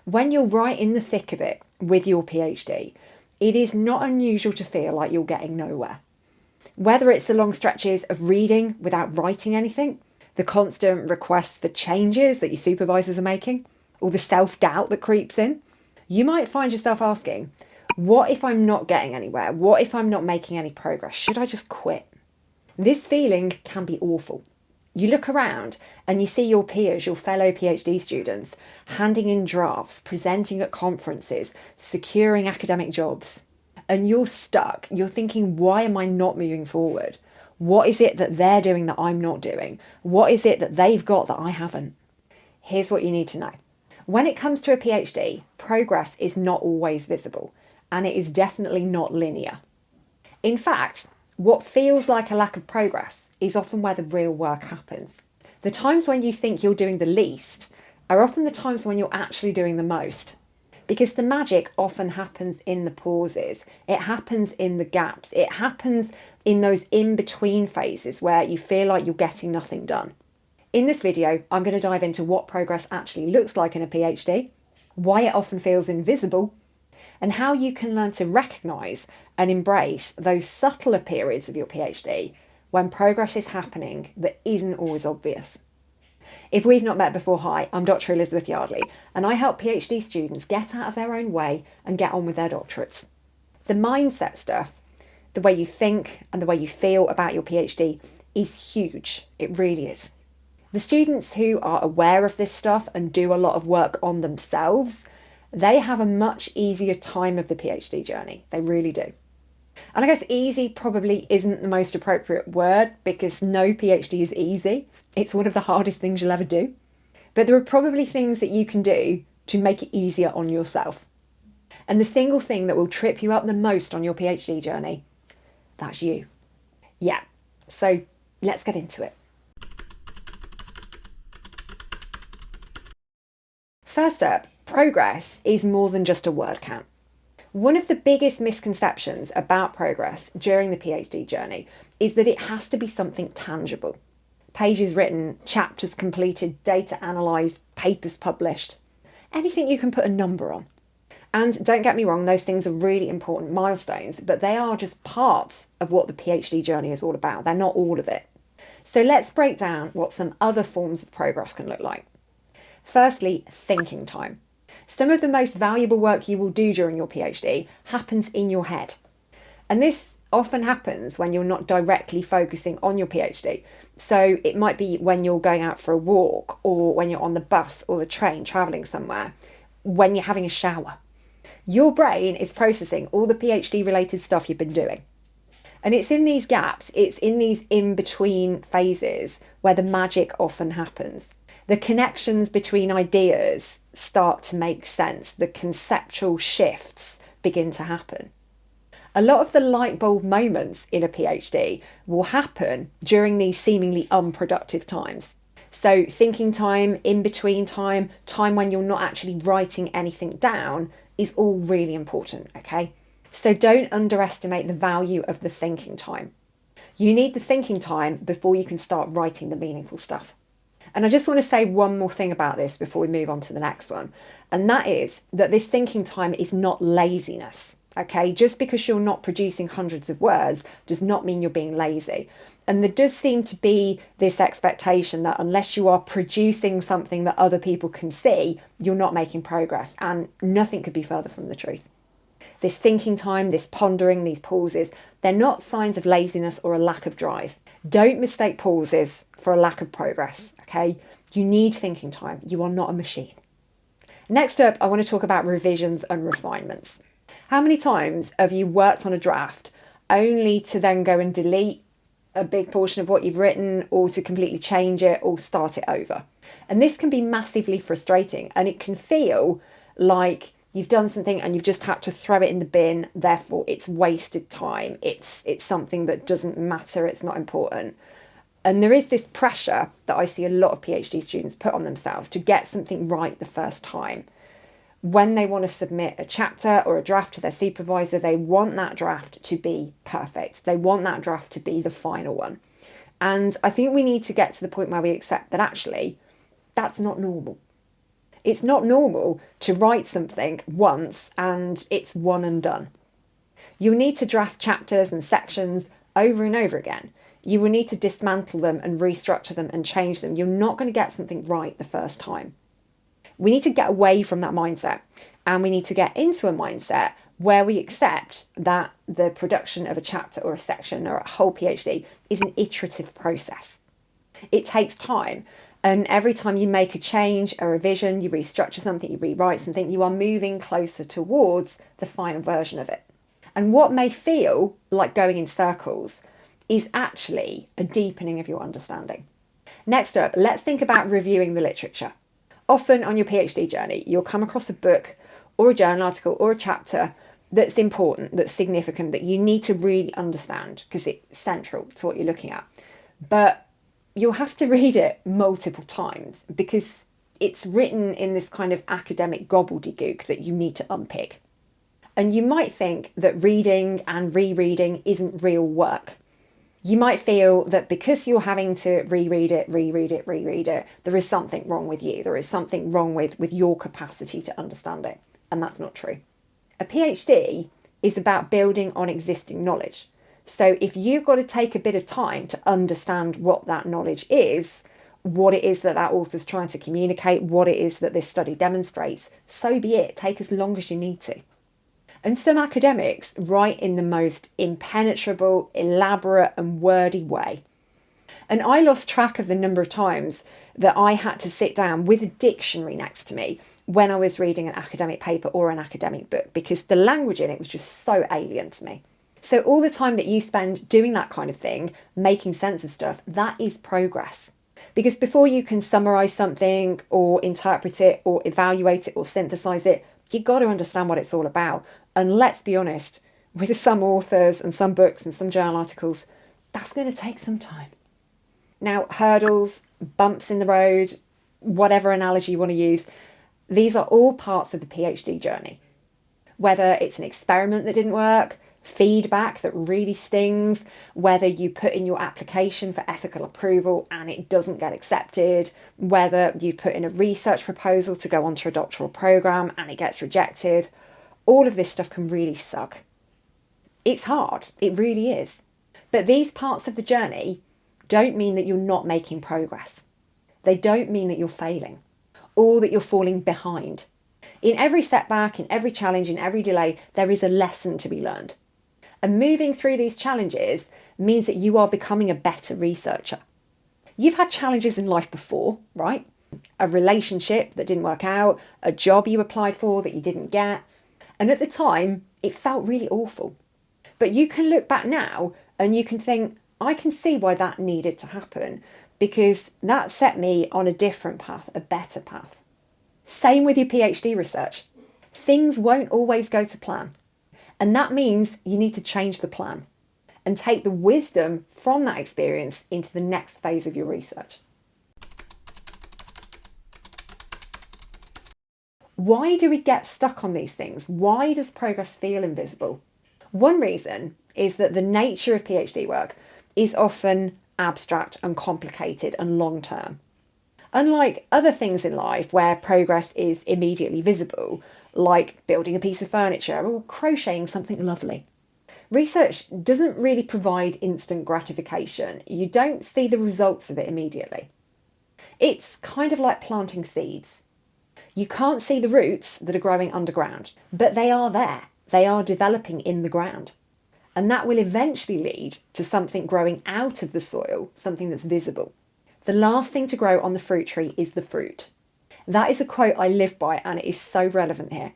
When you're right in the thick of it with your PhD, it is not unusual to feel like you're getting nowhere. Whether it's the long stretches of reading without writing anything, the constant requests for changes that your supervisors are making, or the self-doubt that creeps in, you might find yourself asking, what if I'm not getting anywhere? What if I'm not making any progress? Should I just quit? This feeling can be awful. You look around and you see your peers, your fellow PhD students, handing in drafts, presenting at conferences, securing academic jobs. And you're stuck. You're thinking, why am I not moving forward? What is it that they're doing that I'm not doing? What is it that they've got that I haven't? Here's what you need to know. When it comes to a PhD, progress is not always visible, and it is definitely not linear. In fact, what feels like a lack of progress is often where the real work happens. The times when you think you're doing the least are often the times when you're actually doing the most. Because the magic often happens in the pauses, it happens in the gaps, it happens in those in-between phases where you feel like you're getting nothing done. In this video, I'm going to dive into what progress actually looks like in a PhD, why it often feels invisible, and how you can learn to recognise and embrace those subtler periods of your PhD when progress is happening that isn't always obvious. If we've not met before, hi, I'm Dr. Elizabeth Yardley, and I help PhD students get out of their own way and get on with their doctorates. The mindset stuff, the way you think and the way you feel about your PhD is huge. It really is. The students who are aware of this stuff and do a lot of work on themselves, they have a much easier time of the PhD journey. They really do. And I guess easy probably isn't the most appropriate word because no PhD is easy. It's one of the hardest things you'll ever do. But there are probably things that you can do to make it easier on yourself. And the single thing that will trip you up the most on your PhD journey, that's you. Yeah, so let's get into it. First up, progress is more than just a word count. One of the biggest misconceptions about progress during the PhD journey is that it has to be something tangible. Pages written, chapters completed, data analysed, papers published. Anything you can put a number on. And don't get me wrong, those things are really important milestones, but they are just part of what the PhD journey is all about. They're not all of it. So let's break down what some other forms of progress can look like. Firstly, thinking time. Some of the most valuable work you will do during your PhD happens in your head. And this often happens when you're not directly focusing on your PhD. So it might be when you're going out for a walk, or when you're on the bus or the train travelling somewhere, when you're having a shower. Your brain is processing all the PhD related stuff you've been doing. And it's in these gaps, it's in these in-between phases where the magic often happens. The connections between ideas start to make sense. The conceptual shifts begin to happen. A lot of the light bulb moments in a PhD will happen during these seemingly unproductive times. So thinking time, in-between time, time when you're not actually writing anything down is all really important, okay? So don't underestimate the value of the thinking time. You need the thinking time before you can start writing the meaningful stuff. And I just want to say one more thing about this before we move on to the next one. And that is that this thinking time is not laziness. Okay, just because you're not producing hundreds of words does not mean you're being lazy. And there does seem to be this expectation that unless you are producing something that other people can see, you're not making progress. And nothing could be further from the truth. This thinking time, this pondering, these pauses, they're not signs of laziness or a lack of drive. Don't mistake pauses for a lack of progress, okay? You need thinking time. You are not a machine. Next up, I want to talk about revisions and refinements. How many times have you worked on a draft only to then go and delete a big portion of what you've written, or to completely change it or start it over? And this can be massively frustrating, and it can feel like you've done something and you've just had to throw it in the bin, therefore it's wasted time. It's something that doesn't matter, it's not important. And there is this pressure that I see a lot of PhD students put on themselves to get something right the first time. When they want to submit a chapter or a draft to their supervisor, they want that draft to be perfect. They want that draft to be the final one. And I think we need to get to the point where we accept that actually that's not normal. It's not normal to write something once and it's one and done. You'll need to draft chapters and sections over and over again. You will need to dismantle them and restructure them and change them. You're not going to get something right the first time. We need to get away from that mindset, and we need to get into a mindset where we accept that the production of a chapter or a section or a whole PhD is an iterative process. It takes time. And every time you make a change, a revision, you restructure something, you rewrite something, you are moving closer towards the final version of it. And what may feel like going in circles is actually a deepening of your understanding. Next up, let's think about reviewing the literature. Often on your PhD journey, you'll come across a book or a journal article or a chapter that's important, that's significant, that you need to really understand because it's central to what you're looking at. But you'll have to read it multiple times because it's written in this kind of academic gobbledygook that you need to unpick. And you might think that reading and rereading isn't real work. You might feel that because you're having to reread it, there is something wrong with you. There is something wrong with your capacity to understand it. And that's not true. A PhD is about building on existing knowledge. So if you've got to take a bit of time to understand what that knowledge is, what it is that author's trying to communicate, what it is that this study demonstrates, so be it. Take as long as you need to. And some academics write in the most impenetrable, elaborate and wordy way. And I lost track of the number of times that I had to sit down with a dictionary next to me when I was reading an academic paper or an academic book, because the language in it was just so alien to me. So all the time that you spend doing that kind of thing, making sense of stuff, that is progress. Because before you can summarise something or interpret it or evaluate it or synthesise it, you've got to understand what it's all about. And let's be honest, with some authors and some books and some journal articles, that's going to take some time. Now, hurdles, bumps in the road, whatever analogy you want to use, these are all parts of the PhD journey. Whether it's an experiment that didn't work, feedback that really stings, whether you put in your application for ethical approval and it doesn't get accepted, whether you put in a research proposal to go onto a doctoral program and it gets rejected, all of this stuff can really suck. It's hard, it really is. But these parts of the journey don't mean that you're not making progress. They don't mean that you're failing or that you're falling behind. In every setback, in every challenge, in every delay, there is a lesson to be learned. And moving through these challenges means that you are becoming a better researcher. You've had challenges in life before, right? A relationship that didn't work out, a job you applied for that you didn't get. And at the time, it felt really awful. But you can look back now and you can think, I can see why that needed to happen because that set me on a different path, a better path. Same with your PhD research. Things won't always go to plan. And that means you need to change the plan and take the wisdom from that experience into the next phase of your research. Why do we get stuck on these things? Why does progress feel invisible? One reason is that the nature of PhD work is often abstract and complicated and long-term. Unlike other things in life where progress is immediately visible, like building a piece of furniture or crocheting something lovely, research doesn't really provide instant gratification. You don't see the results of it immediately. It's kind of like planting seeds. You can't see the roots that are growing underground, but they are there. They are developing in the ground. And that will eventually lead to something growing out of the soil, something that's visible. The last thing to grow on the fruit tree is the fruit. That is a quote I live by and it is so relevant here.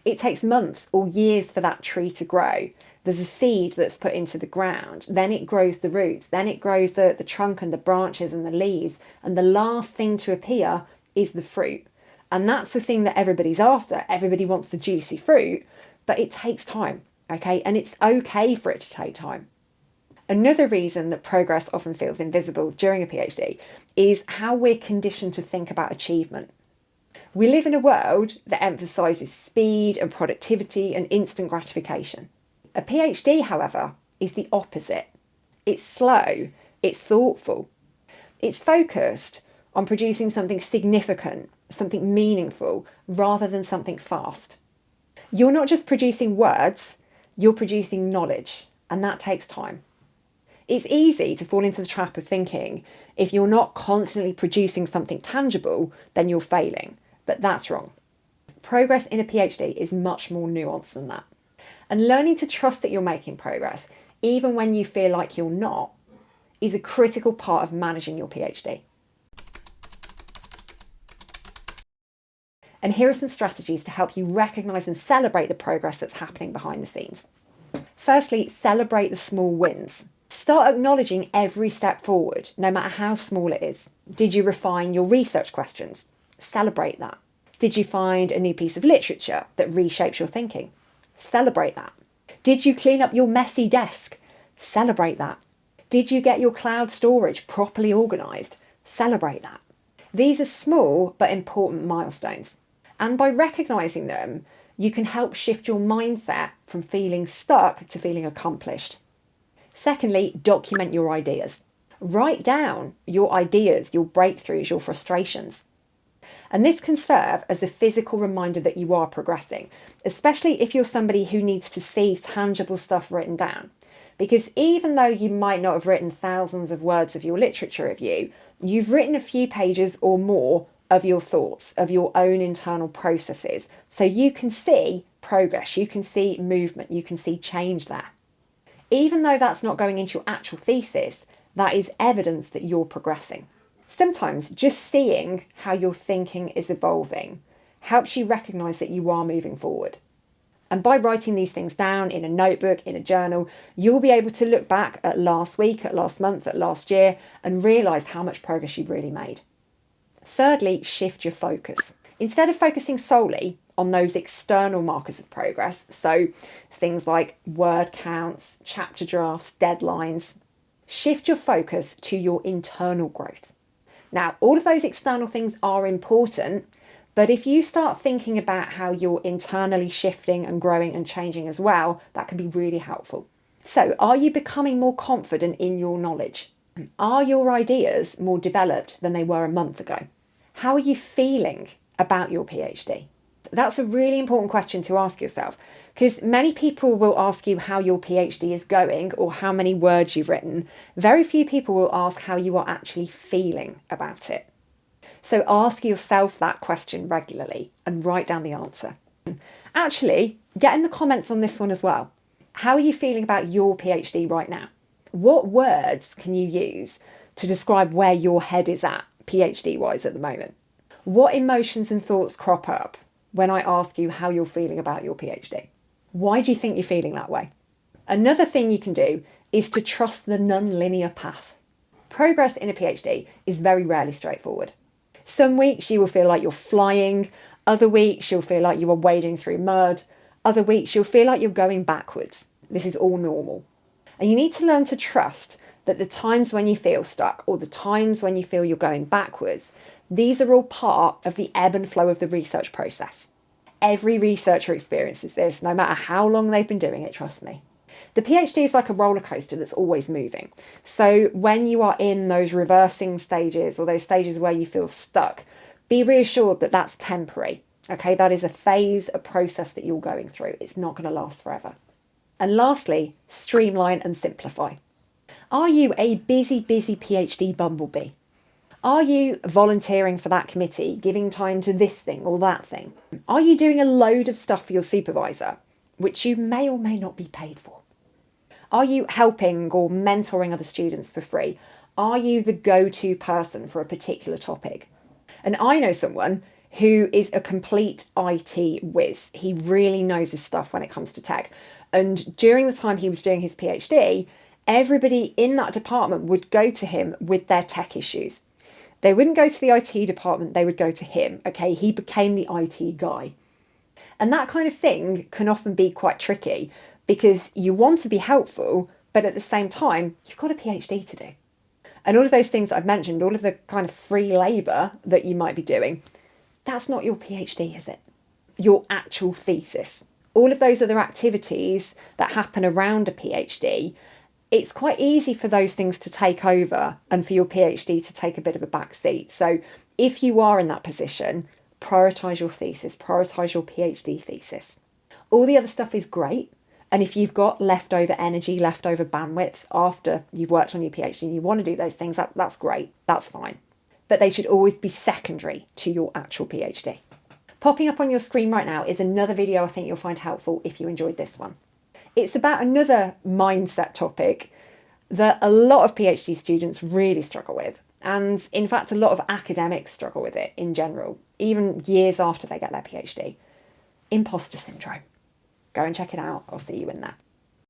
It takes months or years for that tree to grow. There's a seed that's put into the ground, then it grows the roots, then it grows the trunk and the branches and the leaves, and the last thing to appear is the fruit. And that's the thing that everybody's after. Everybody wants the juicy fruit, but it takes time, okay? And it's okay for it to take time. Another reason that progress often feels invisible during a PhD is how we're conditioned to think about achievement. We live in a world that emphasises speed and productivity and instant gratification. A PhD, however, is the opposite. It's slow, it's thoughtful, it's focused on producing something significant something meaningful, rather than something fast. You're not just producing words, you're producing knowledge, and that takes time. It's easy to fall into the trap of thinking if you're not constantly producing something tangible, then you're failing. But that's wrong. Progress in a PhD is much more nuanced than that. And learning to trust that you're making progress, even when you feel like you're not, is a critical part of managing your PhD. And here are some strategies to help you recognise and celebrate the progress that's happening behind the scenes. Firstly, celebrate the small wins. Start acknowledging every step forward, no matter how small it is. Did you refine your research questions? Celebrate that. Did you find a new piece of literature that reshapes your thinking? Celebrate that. Did you clean up your messy desk? Celebrate that. Did you get your cloud storage properly organised? Celebrate that. These are small but important milestones. And by recognising them, you can help shift your mindset from feeling stuck to feeling accomplished. Secondly, document your ideas. Write down your ideas, your breakthroughs, your frustrations. And this can serve as a physical reminder that you are progressing, especially if you're somebody who needs to see tangible stuff written down. Because even though you might not have written thousands of words of your literature review, you've written a few pages or more of your thoughts, of your own internal processes. So you can see progress, you can see movement, you can see change there. Even though that's not going into your actual thesis, that is evidence that you're progressing. Sometimes just seeing how your thinking is evolving helps you recognise that you are moving forward. And by writing these things down in a notebook, in a journal, you'll be able to look back at last week, at last month, at last year, and realise how much progress you've really made. Thirdly, shift your focus. Instead of focusing solely on those external markers of progress, so things like word counts, chapter drafts, deadlines, shift your focus to your internal growth. Now, all of those external things are important, but if you start thinking about how you're internally shifting and growing and changing as well, that can be really helpful. So, are you becoming more confident in your knowledge? Are your ideas more developed than they were a month ago? How are you feeling about your PhD? That's a really important question to ask yourself, because many people will ask you how your PhD is going or how many words you've written. Very few people will ask how you are actually feeling about it. So ask yourself that question regularly and write down the answer. Actually, get in the comments on this one as well. How are you feeling about your PhD right now? What words can you use to describe where your head is at, PhD-wise, at the moment? What emotions and thoughts crop up when I ask you how you're feeling about your PhD? Why do you think you're feeling that way? Another thing you can do is to trust the non-linear path. Progress in a PhD is very rarely straightforward. Some weeks you will feel like you're flying, other weeks you'll feel like you are wading through mud, other weeks you'll feel like you're going backwards. This is all normal. And you need to learn to trust that the times when you feel stuck or the times when you feel you're going backwards, these are all part of the ebb and flow of the research process. Every researcher experiences this, no matter how long they've been doing it, trust me. The PhD is like a roller coaster that's always moving. So when you are in those reversing stages or those stages where you feel stuck, be reassured that that's temporary. Okay, that is a phase, a process that you're going through. It's not going to last forever. And lastly, streamline and simplify. Are you a busy PhD bumblebee? Are you volunteering for that committee, giving time to this thing or that thing? Are you doing a load of stuff for your supervisor, which you may or may not be paid for? Are you helping or mentoring other students for free? Are you the go-to person for a particular topic? And I know someone who is a complete IT whiz. He really knows his stuff when it comes to tech. And during the time he was doing his PhD, everybody in that department would go to him with their tech issues. They wouldn't go to the IT department, they would go to him. Okay, he became the IT guy. And that kind of thing can often be quite tricky because you want to be helpful, but at the same time, you've got a PhD to do. And all of those things I've mentioned, all of the kind of free labour that you might be doing, that's not your PhD, is it? Your actual thesis. All of those other activities that happen around a PhD, it's quite easy for those things to take over and for your PhD to take a bit of a back seat. So if you are in that position, prioritise your thesis, prioritise your PhD thesis. All the other stuff is great. And if you've got leftover energy, leftover bandwidth after you've worked on your PhD and you want to do those things, that's great, that's fine. But they should always be secondary to your actual PhD. Popping up on your screen right now is another video I think you'll find helpful if you enjoyed this one. It's about another mindset topic that a lot of PhD students really struggle with. And in fact, a lot of academics struggle with it in general, even years after they get their PhD. Imposter syndrome. Go and check it out. I'll see you in there.